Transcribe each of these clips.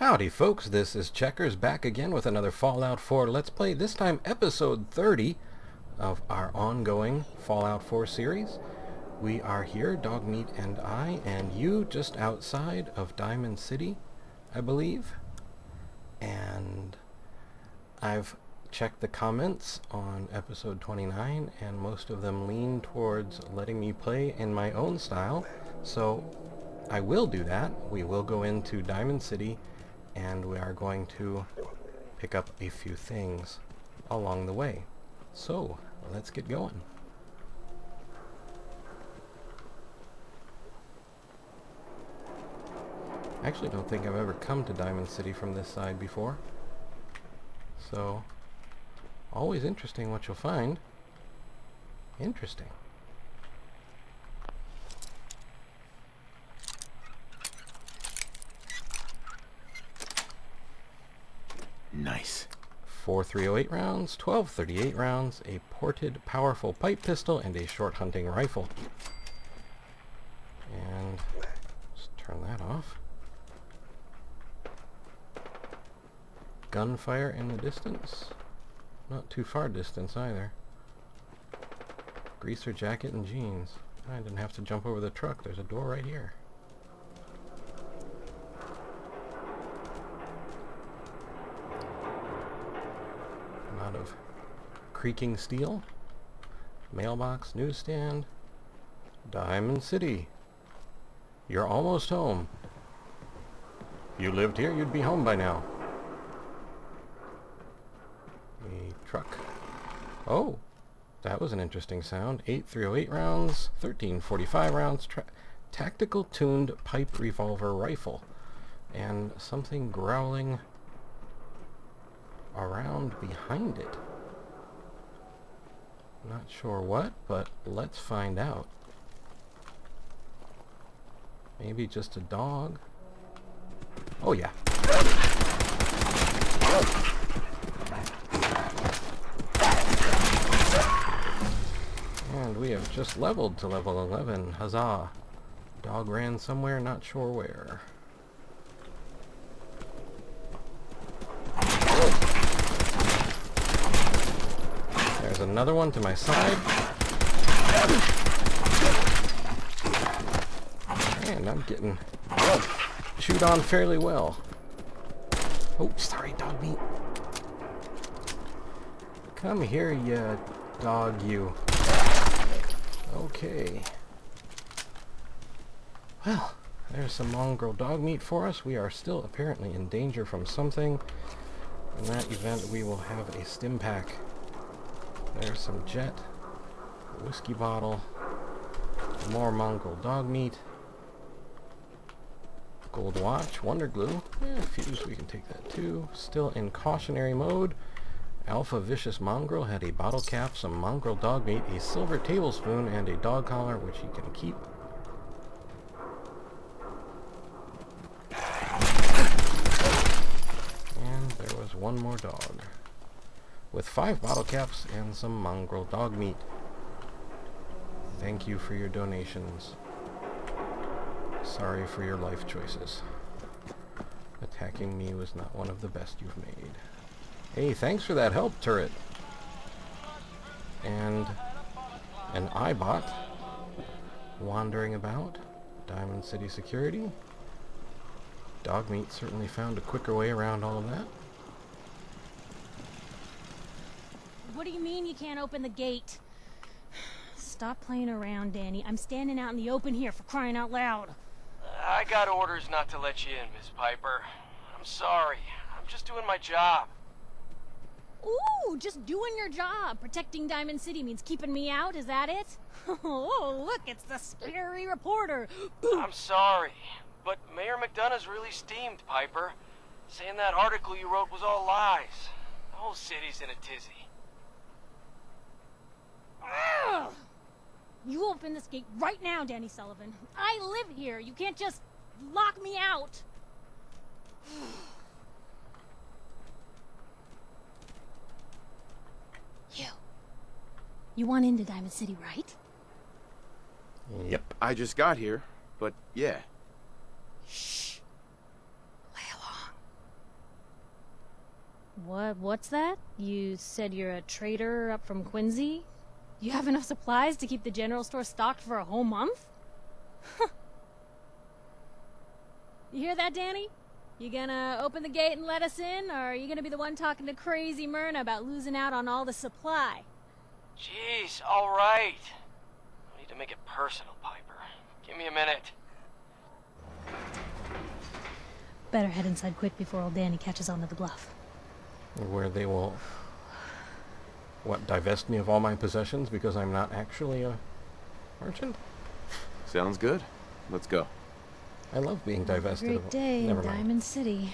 Howdy folks, this is Checkers back again with another Fallout 4 Let's Play, this time episode 30 of our ongoing Fallout 4 series. We are here, Dogmeat and I, and you just outside of Diamond City, I believe. And I've checked the comments on episode 29, and most of them lean towards letting me play in my own style, so I will do that. We will go into Diamond City, and we are going to pick up a few things along the way. So, let's get going. I actually don't think I've ever come to Diamond City from this side before. So, always interesting what you'll find. Interesting. Nice. 4 .308 rounds, 12 .38 rounds, a ported powerful pipe pistol, and a short hunting rifle. And just turn that off. Gunfire in the distance. Not too far distance either. Greaser jacket and jeans. I didn't have to jump over the truck. There's a door right here. Of creaking steel. Mailbox, newsstand. Diamond City. You're almost home. If you lived here, you'd be home by now. A truck. Oh, that was an interesting sound. 8 .308 rounds, 13 .45 rounds, tactical tuned pipe revolver rifle, and something growling around behind it. Not sure what, but let's find out. Maybe just a dog. Oh yeah. And we have just leveled to level 11. Huzzah. Dog ran somewhere, not sure where. There's another one to my side. And I'm getting chewed on fairly well. Oh, sorry, dog meat. Come here, you dog, you. Okay. Well, there's some mongrel dog meat for us. We are still apparently in danger from something. In that event, we will have a stim pack. There's some jet, a whiskey bottle, more mongrel dog meat, gold watch, wonder glue, fuse, we can take that too. Still in cautionary mode. Alpha vicious mongrel had a bottle cap, some mongrel dog meat, a silver tablespoon, and a dog collar, which he can keep. And there was one more dog, with 5 bottle caps and some mongrel dog meat. Thank you for your donations. Sorry for your life choices. Attacking me was not one of the best you've made. Hey, thanks for that help, turret. And an iBot wandering about. Diamond City Security. Dogmeat certainly found a quicker way around all of that. What do you mean you can't open the gate? Stop playing around, Danny. I'm standing out in the open here, for crying out loud. I got orders not to let you in, Miss Piper. I'm sorry. I'm just doing my job. Ooh, just doing your job. Protecting Diamond City means keeping me out, is that it? Oh, look, it's the scary reporter. I'm sorry, but Mayor McDonough's really steamed, Piper. Saying that article you wrote was all lies. The whole city's in a tizzy. Ugh. You open this gate right now, Danny Sullivan. I live here. You can't just lock me out. You want into Diamond City, right? Yep. I just got here, but yeah. Shh. Play along. What's that? You said you're a trader up from Quincy? You have enough supplies to keep the general store stocked for a whole month? You hear that, Danny? You gonna open the gate and let us in, or are you gonna be the one talking to crazy Myrna about losing out on all the supply? Jeez, all right. I need to make it personal, Piper. Give me a minute. Better head inside quick before old Danny catches on to the bluff. Where they will, divest me of all my possessions because I'm not actually a merchant? Sounds good. Let's go. I love being divested Great of... day in Never mind. Diamond City.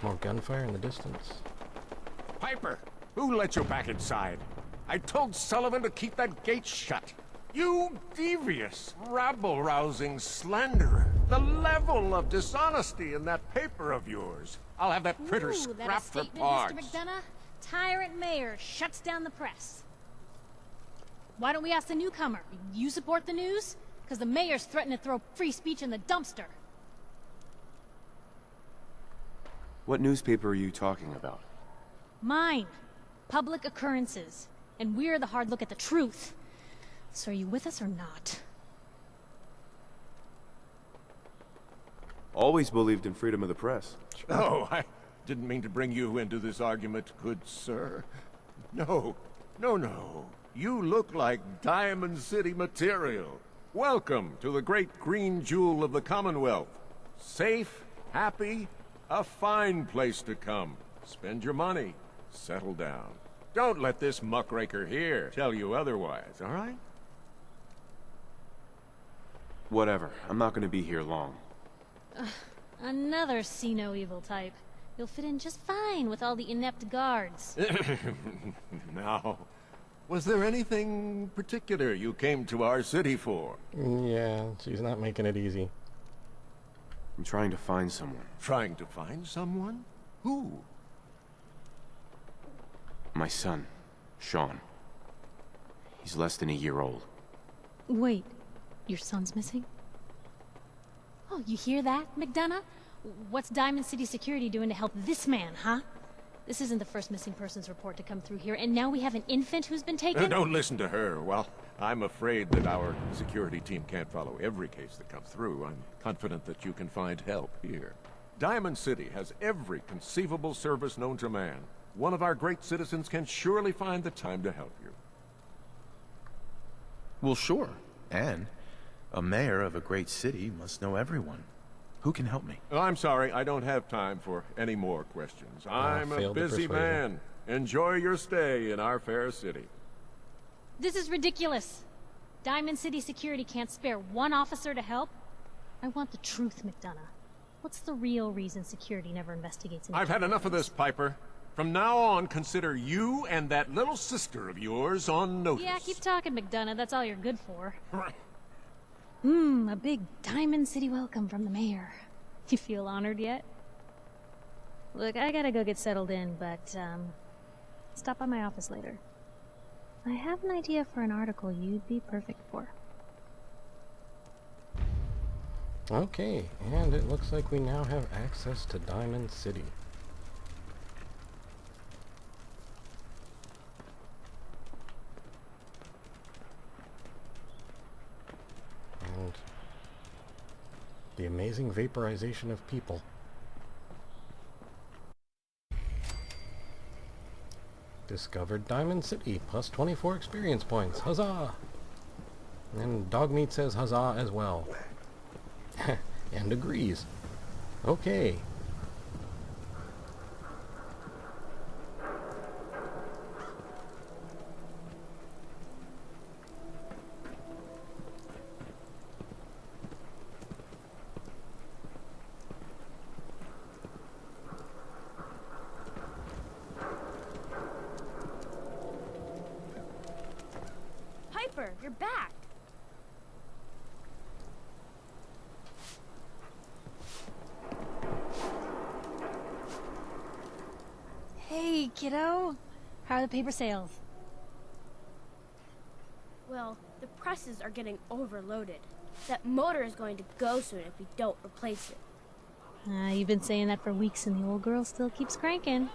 More gunfire in the distance. Piper, who let you back inside? I told Sullivan to keep that gate shut. You devious, rabble-rousing slanderer. The level of dishonesty in that paper of yours. I'll have that printer Ooh, that a scrapped for statement, parts. Mr. McDonough? Tyrant mayor shuts down the press. Why don't we ask the newcomer? You support the news? Because the mayor's threatened to throw free speech in the dumpster. What newspaper are you talking about? Mine. Public occurrences. And we're the hard look at the truth. So are you with us or not? Always believed in freedom of the press. Oh, I didn't mean to bring you into this argument, good sir. No. You look like Diamond City material. Welcome to the great green jewel of the Commonwealth. Safe, happy, a fine place to come. Spend your money. Settle down. Don't let this muckraker here tell you otherwise, all right? Whatever. I'm not gonna be here long. Another see-no-evil type. You'll fit in just fine with all the inept guards. Now, was there anything particular you came to our city for? Yeah, she's not making it easy. I'm trying to find someone. Trying to find someone? Who? My son, Sean. He's less than a year old. Wait, your son's missing? Oh, you hear that, McDonough? What's Diamond City Security doing to help this man, huh? This isn't the first missing persons report to come through here, and now we have an infant who's been taken? Don't listen to her. Well, I'm afraid that our security team can't follow every case that comes through. I'm confident that you can find help here. Diamond City has every conceivable service known to man. One of our great citizens can surely find the time to help you. Well, sure. And a mayor of a great city must know everyone. Who can help me? I'm sorry, I don't have time for any more questions. I'm a failed the busy persuasion. man. Enjoy your stay in our fair city. This is ridiculous. Diamond City Security can't spare one officer to help? I want the truth, McDonough. What's the real reason security never investigates? I've had enough of this, Piper. From now on, consider you and that little sister of yours on notice. Yeah, keep talking, McDonough. That's all you're good for. A big Diamond City welcome from the mayor. You feel honored yet? Look, I gotta go get settled in, but, stop by my office later. I have an idea for an article you'd be perfect for. Okay, and it looks like we now have access to Diamond City. And the amazing vaporization of people. Discovered Diamond City, plus 24 experience points. Huzzah! And Dogmeat says huzzah as well. And agrees. Okay. Piper, you're back! Hey, kiddo. How are the paper sales? Well, the presses are getting overloaded. That motor is going to go soon if we don't replace it. You've been saying that for weeks and the old girl still keeps cranking.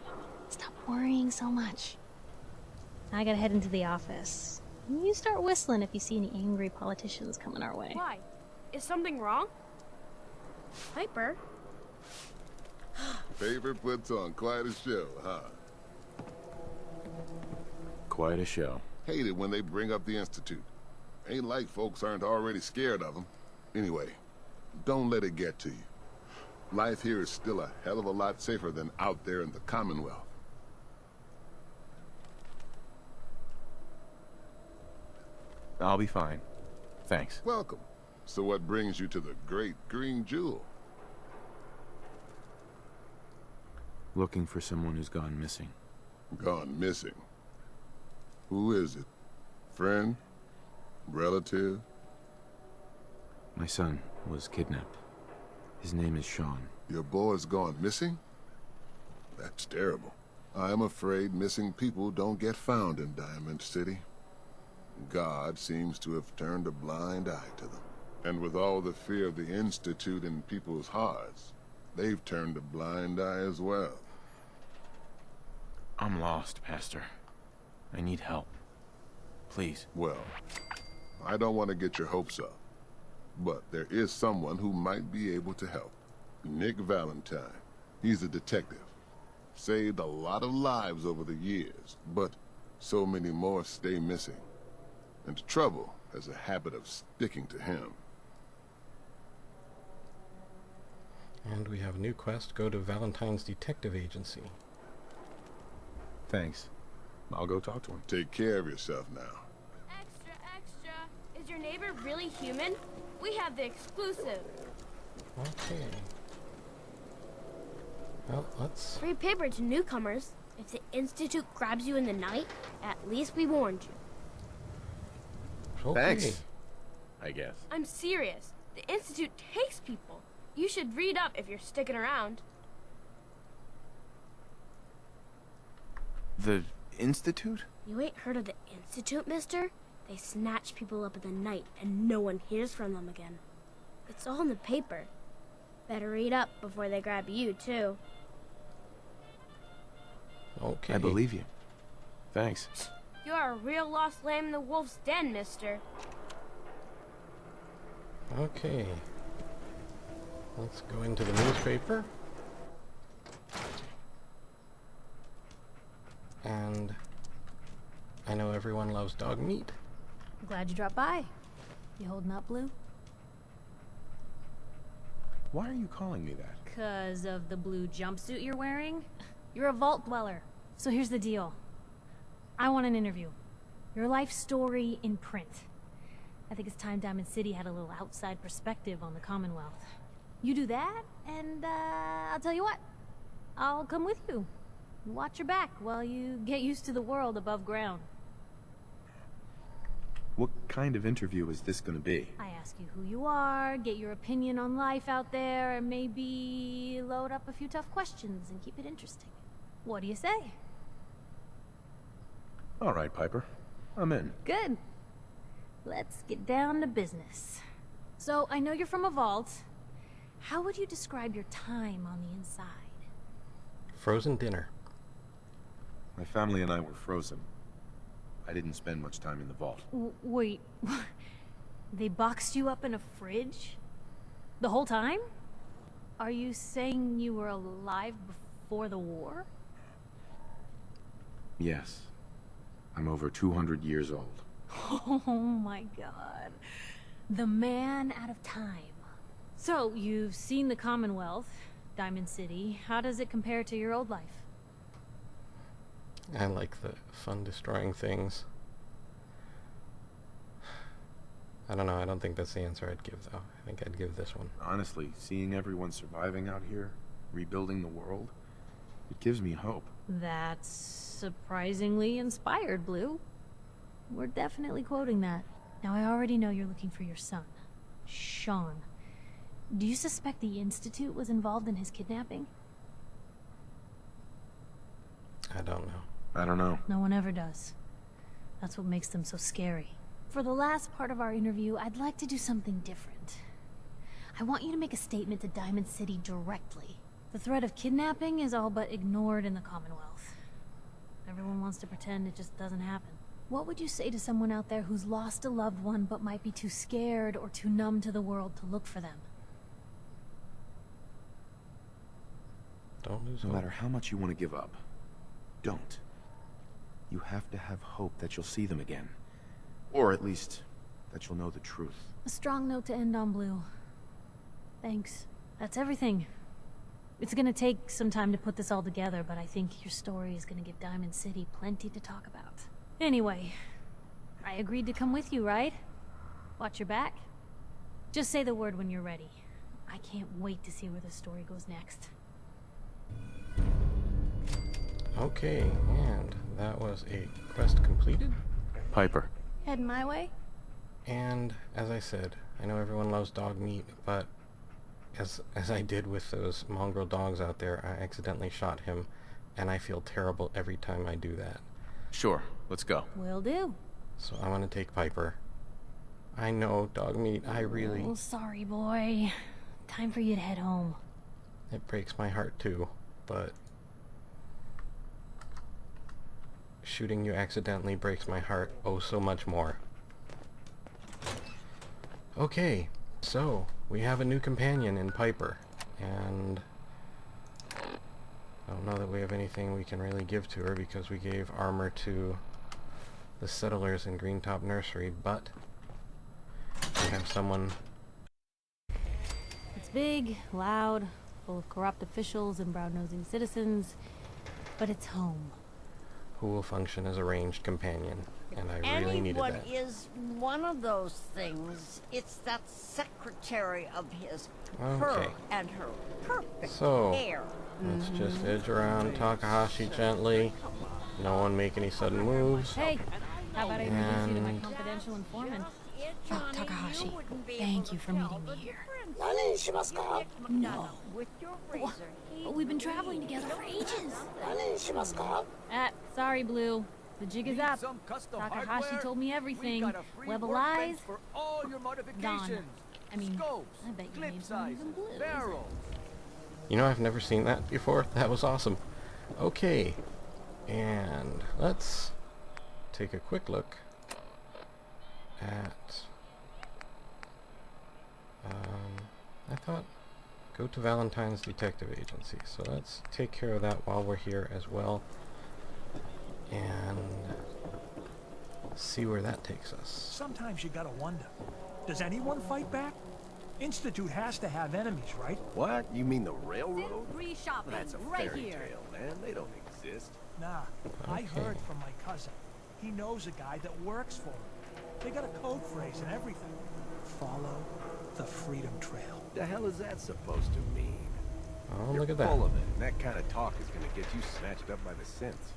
Stop worrying so much. I gotta head into the office. You start whistling if you see any angry politicians coming our way. Why? Is something wrong? Piper? Paper puts on quite a show, huh? Quite a show. Hate it when they bring up the Institute. Ain't like folks aren't already scared of them. Anyway, don't let it get to you. Life here is still a hell of a lot safer than out there in the Commonwealth. I'll be fine. Thanks. Welcome. So what brings you to the Great Green Jewel? Looking for someone who's gone missing. Gone missing. Who is it? Friend? Relative? My son was kidnapped. His name is Sean. Your boy's gone missing? That's terrible. I am afraid missing people don't get found in Diamond City. God seems to have turned a blind eye to them. And with all the fear of the Institute in people's hearts, they've turned a blind eye as well. I'm lost, Pastor. I need help. Please. Well, I don't want to get your hopes up, but there is someone who might be able to help. Nick Valentine. He's a detective. Saved a lot of lives over the years, but so many more stay missing. And the trouble has a habit of sticking to him. And we have a new quest. Go to Valentine's detective agency. Thanks. I'll go talk to him. Take care of yourself now. Extra, extra. Is your neighbor really human? We have the exclusive. Okay. Well, let's... Free paper to newcomers. If the Institute grabs you in the night, at least we warned you. Okay. Thanks. I guess. I'm serious. The Institute takes people. You should read up if you're sticking around. The Institute? You ain't heard of the Institute, mister? They snatch people up in the night and no one hears from them again. It's all in the paper. Better read up before they grab you, too. Okay. I believe you. Thanks. You're a real lost lamb in the wolf's den, mister. Okay. Let's go into the newspaper. And I know everyone loves dog meat. Glad you dropped by. You holding up, Blue? Why are you calling me that? 'Cause of the blue jumpsuit you're wearing? You're a vault dweller. So here's the deal. I want an interview. Your life story in print. I think it's time Diamond City had a little outside perspective on the Commonwealth. You do that, and I'll tell you what. I'll come with you. Watch your back while you get used to the world above ground. What kind of interview is this gonna be? I ask you who you are, get your opinion on life out there, and maybe load up a few tough questions and keep it interesting. What do you say? All right, Piper. I'm in. Good. Let's get down to business. So, I know you're from a vault. How would you describe your time on the inside? Frozen dinner. My family and I were frozen. I didn't spend much time in the vault. Wait, they boxed you up in a fridge? The whole time? Are you saying you were alive before the war? Yes. I'm over 200 years old. Oh my god. The man out of time. So, you've seen the Commonwealth, Diamond City. How does it compare to your old life? I like the fun destroying things. I don't know, I don't think that's the answer I'd give, though. I think I'd give this one. Honestly, seeing everyone surviving out here, rebuilding the world, it gives me hope. That's surprisingly inspired, Blue. We're definitely quoting that. Now, I already know you're looking for your son, Sean. Do you suspect the Institute was involved in his kidnapping? I don't know. I don't know. No one ever does. That's what makes them so scary. For the last part of our interview, I'd like to do something different. I want you to make a statement to Diamond City directly. The threat of kidnapping is all but ignored in the Commonwealth. Everyone wants to pretend it just doesn't happen. What would you say to someone out there who's lost a loved one but might be too scared or too numb to the world to look for them? Don't lose No hope. matter how much you want to give up, don't. You have to have hope that you'll see them again. Or at least, that you'll know the truth. A strong note to end on, Blue. Thanks. That's everything. It's gonna take some time to put this all together, but I think your story is gonna give Diamond City plenty to talk about. Anyway, I agreed to come with you, right? Watch your back. Just say the word when you're ready. I can't wait to see where the story goes next. Okay, and that was a quest completed. Piper. Heading my way? And as I said, I know everyone loves dog meat, but as I did with those mongrel dogs out there, I accidentally shot him, and I feel terrible every time I do that. Sure, let's go. Will do. So I want to take Piper. I know, dog meat, I really... Oh, sorry, boy. Time for you to head home. It breaks my heart too, but... shooting you accidentally breaks my heart oh so much more. Okay, so we have a new companion in Piper, and I don't know that we have anything we can really give to her because we gave armor to the settlers in Greentop Nursery, but we have someone... It's big, loud, full of corrupt officials and brown-nosing citizens, but it's home. who will function as a ranged companion, and I really needed Anyone that. is one of those things. It's that secretary of his, Okay. her and her perfect So, hair. let's just edge around Takahashi gently. No one make any sudden moves. Hey, how about I introduce you to my And- confidential informant? Yeah, Oh, Johnny, Takahashi, you wouldn't be thank able you to for tell meeting the me here. difference. No, with your razor. But we've been traveling together for ages. 何にしますか Sorry, Blue. The jig is up. Some custom Takahashi hardware? told me We everything. got a free Level workbench eyes, for all your done. modifications. I mean, Scopes, I bet you clip made some even sizes, Blues. barrels. You know, I've never seen that before. That was awesome. Okay, and let's take a quick look at... I thought go to Valentine's Detective Agency. So let's take care of that while we're here as well. And see where that takes us. Sometimes you gotta wonder, does anyone fight back? Institute has to have enemies, right? What? You mean the railroad? Free shopping That's a right fairy here. tale, man. They don't exist. Nah, I Okay. heard from my cousin. He knows a guy that works for him. They got a code phrase and everything. Follow the Freedom Trail. The hell is that supposed to mean? Oh, You're look at that. full of it. And that kind of talk is going to get you snatched up by the synths.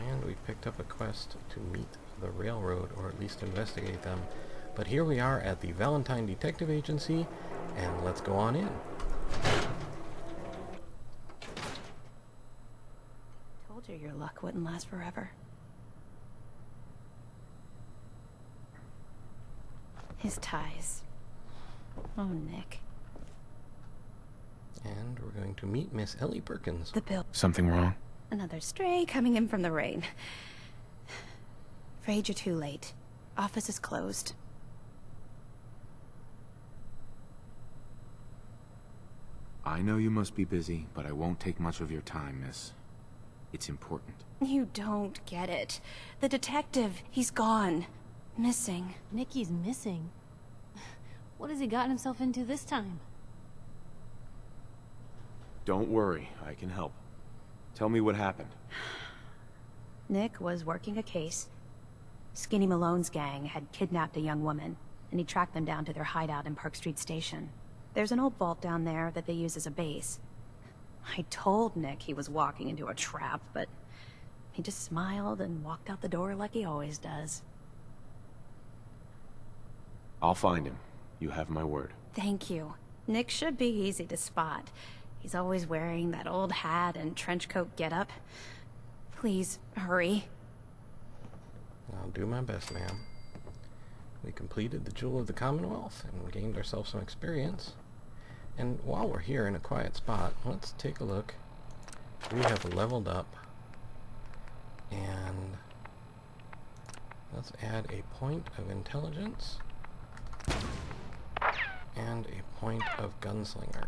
And we picked up a quest to meet the railroad, or at least investigate them. But here we are at the Valentine Detective Agency, and let's go on in. Told you your luck wouldn't last forever. His ties. Oh, Nick. And we're going to meet Miss Ellie Perkins. The bill. Something wrong? Another stray coming in from the rain. Afraid you're too late. Office is closed. I know you must be busy, but I won't take much of your time, miss. It's important. You don't get it. The detective, he's gone. Missing. Nikki's missing. What has he gotten himself into this time? Don't worry, I can help. Tell me what happened. Nick was working a case. Skinny Malone's gang had kidnapped a young woman, and he tracked them down to their hideout in Park Street Station. There's an old vault down there that they use as a base. I told Nick he was walking into a trap, but he just smiled and walked out the door like he always does. I'll find him. You have my word. Thank you. Nick should be easy to spot. He's always wearing that old hat and trench coat getup. Please, hurry. I'll do my best, ma'am. We completed the Jewel of the Commonwealth and gained ourselves some experience. And while we're here in a quiet spot, let's take a look. We have leveled up, and let's add a point of intelligence and a point of gunslinger.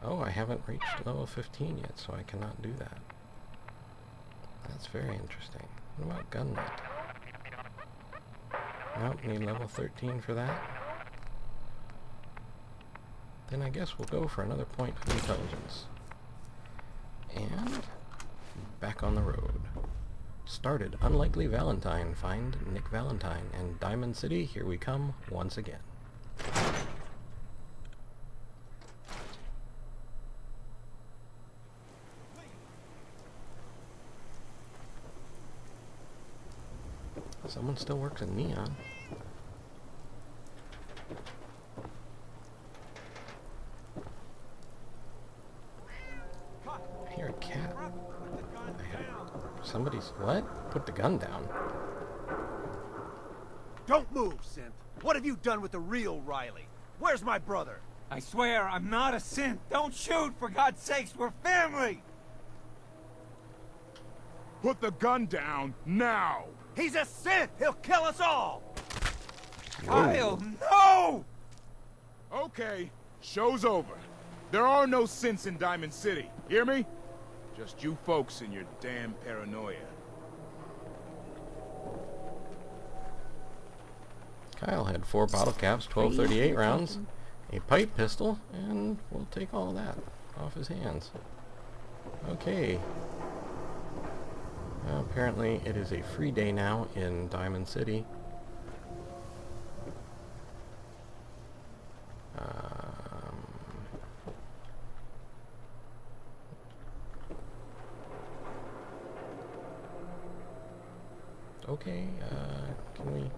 Oh, I haven't reached level 15 yet, so I cannot do that. That's very interesting. What about gun nut? Nope, need level 13 for that. Then I guess we'll go for another point of intelligence. And back on the road. Started Unlikely Valentine. Find Nick Valentine. And Diamond City, here we come once again. Someone still works in Neon. I hear a cat. Somebody's... what? Put the gun down. Don't move, Synth. What have you done with the real Riley? Where's my brother? I swear, I'm not a synth. Don't shoot, for God's sakes, we're family! Put the gun down, now! He's a synth! He'll kill us all! Kyle, no! Okay, show's over. There are no synths in Diamond City, hear me? Just you folks and your damn paranoia. Kyle had 4 bottle caps, 1238 rounds, a pipe pistol, and we'll take all that off his hands. Okay. Well, apparently it is a free day now in Diamond City. Okay, can we...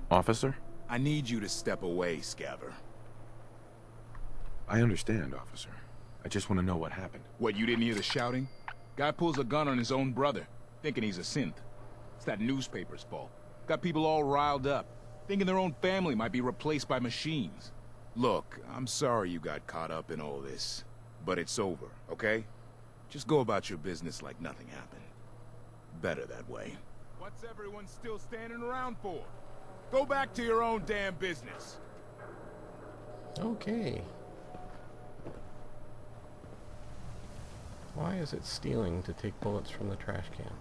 Officer? I need you to step away, Scaver. I understand, officer. I just want to know what happened. What, you didn't hear the shouting? Guy pulls a gun on his own brother, thinking he's a synth. It's that newspaper's fault. Got people all riled up, thinking their own family might be replaced by machines. Look, I'm sorry you got caught up in all this, but it's over, okay? Just go about your business like nothing happened. Better that way. What's everyone still standing around for? Go back to your own damn business. Okay. Why is it stealing to take bullets from the trash can?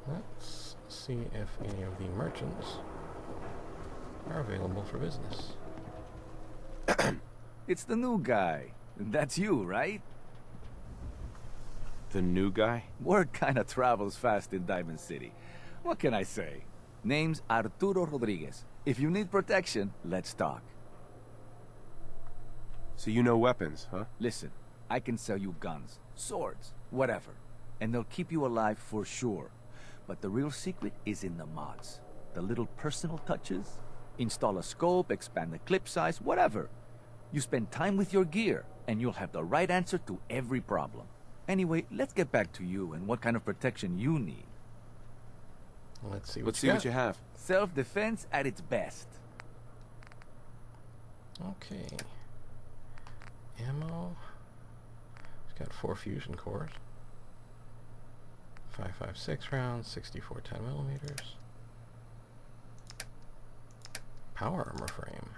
Let's see if any of the merchants are available for business. It's the new guy. That's you, right? The new guy? Word kinda travels fast in Diamond City. What can I say? Name's Arturo Rodriguez. If you need protection, let's talk. So you know weapons, huh? Listen, I can sell you guns, swords, whatever. And they'll keep you alive for sure. But the real secret is in the mods. The little personal touches. Install a scope, expand the clip size, whatever. You spend time with your gear, and you'll have the right answer to every problem. Anyway, let's get back to you and what kind of protection you need. Let's see what you have. Self-defense at its best. Okay. Ammo. It's got 4 fusion cores. 5.56 rounds, 64 10mm. Power armor frame.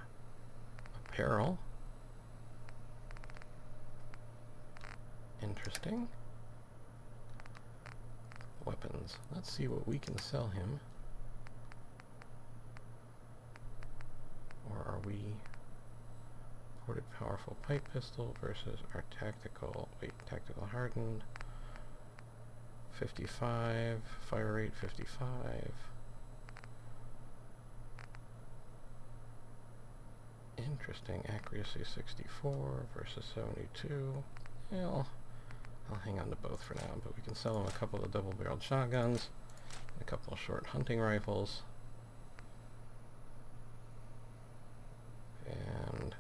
Apparel. Interesting. Weapons. Let's see what we can sell him. Or are we... Ported powerful pipe pistol versus our tactical... Wait, tactical hardened. 55. Fire rate 55. Interesting. Accuracy 64 versus 72. Well, I'll hang on to both for now, but we can sell them a couple of double-barreled shotguns, a couple of short hunting rifles, and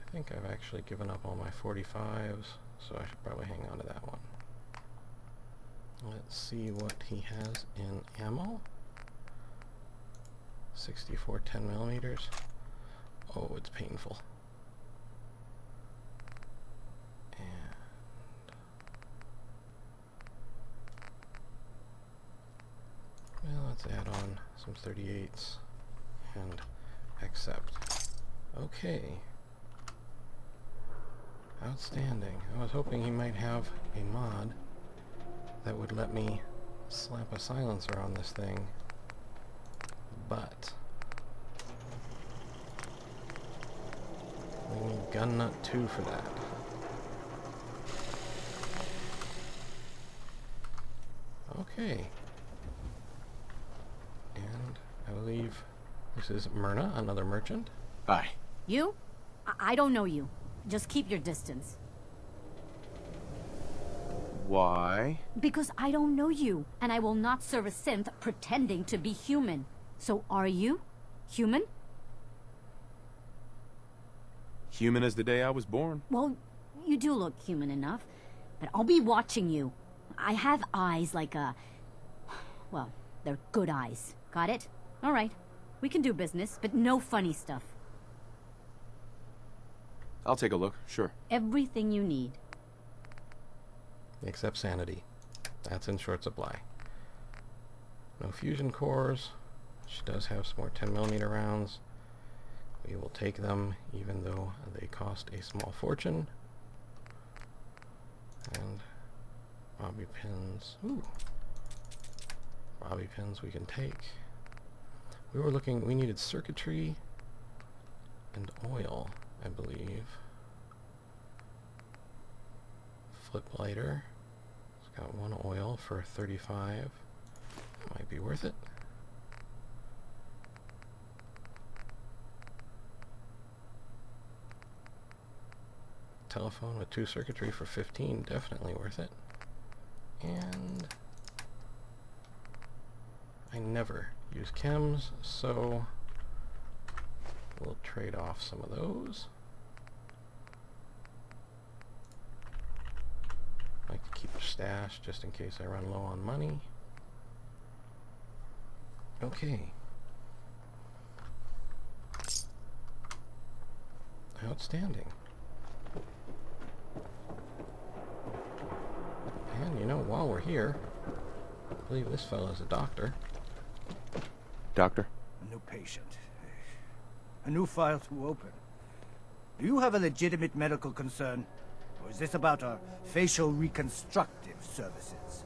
I think I've actually given up all my 45s, so I should probably hang on to that one. Let's see what he has in ammo. 64 10mm. Oh, it's painful. And well, let's add on some 38s and accept. Okay. Outstanding. I was hoping he might have a mod that would let me slap a silencer on this thing, but we need Gun Nut 2 for that. Okay. And I believe this is Myrna, another merchant. Hi. You? I don't know you. Just keep your distance. Why? Because I don't know you, and I will not serve a synth pretending to be human. So are you human? Human as the day I was born. Well, you do look human enough, but I'll be watching you. I have eyes like a... Well, they're good eyes. Got it? All right. We can do business, but no funny stuff. I'll take a look, sure. Everything you need. Except sanity. That's in short supply. No fusion cores. She does have some more 10mm rounds. We will take them, even though they cost a small fortune. And bobby pins. Ooh. Bobby pins we can take. We were looking, we needed circuitry and oil, I believe. Flip lighter. It's got one oil for 35. Might be worth it. Telephone with 2 circuitry for 15, definitely worth it. And I never use chems, so we'll trade off some of those. I like to keep a stash just in case I run low on money. Okay. Outstanding. And you know, while we're here, I believe this fellow's a doctor. Doctor? A new patient. A new file to open. Do you have a legitimate medical concern? Or is this about our facial reconstructive services?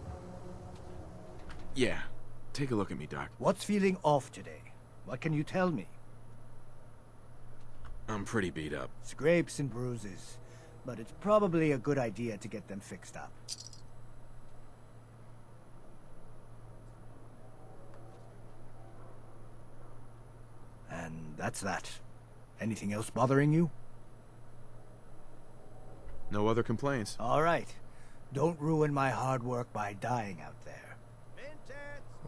Yeah. Take a look at me, Doc. What's feeling off today? What can you tell me? I'm pretty beat up. Scrapes and bruises. But it's probably a good idea to get them fixed up. And that's that. Anything else bothering you? No other complaints. All right. Don't ruin my hard work by dying out there.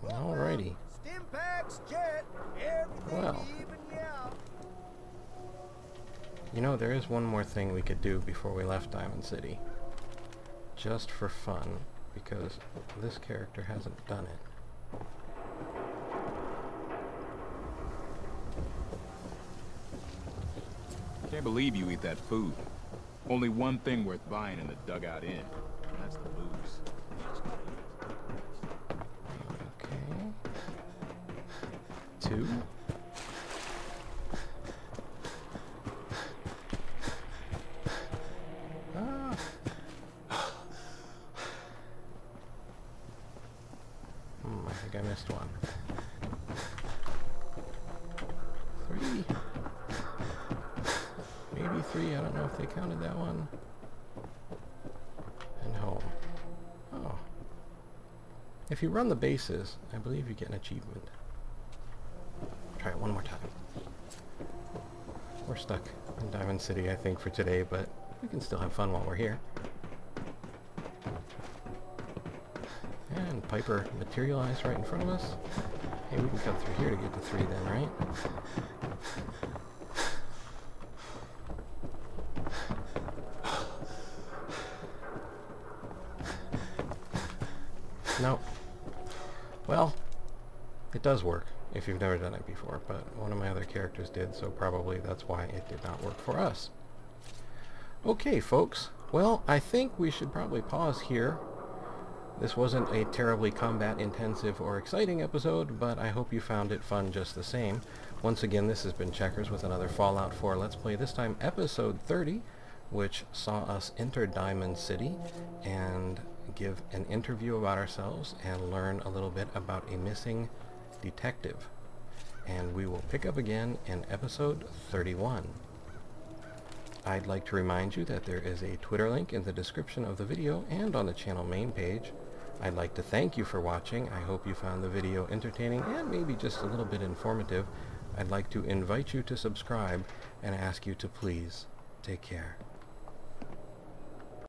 Alrighty. Well, you know, there is one more thing we could do before we left Diamond City. Just for fun, because this character hasn't done it. Can't believe you eat that food. Only one thing worth buying in the dugout inn. And that's the booze. Okay. 2. Ah. I think I missed one. 3. Maybe 3, I don't know if they counted that one. And home. Oh. If you run the bases, I believe you get an achievement. Try it one more time. We're stuck in Diamond City, I think, for today, but we can still have fun while we're here. And Piper materialized right in front of us. Hey, we can cut through here to get to 3 then, right? No, It does work if you've never done it before, but one of my other characters did, so probably that's why it did not work for us. Okay, folks. Well, I think we should probably pause here. This wasn't a terribly combat-intensive or exciting episode, but I hope you found it fun just the same. Once again, this has been Checkers with another Fallout 4 Let's Play, this time episode 30, which saw us enter Diamond City and give an interview about ourselves and learn a little bit about a missing detective. And we will pick up again in episode 31. I'd like to remind you that there is a Twitter link in the description of the video and on the channel main page. I'd like to thank you for watching. I hope you found the video entertaining and maybe just a little bit informative. I'd like to invite you to subscribe and ask you to please take care.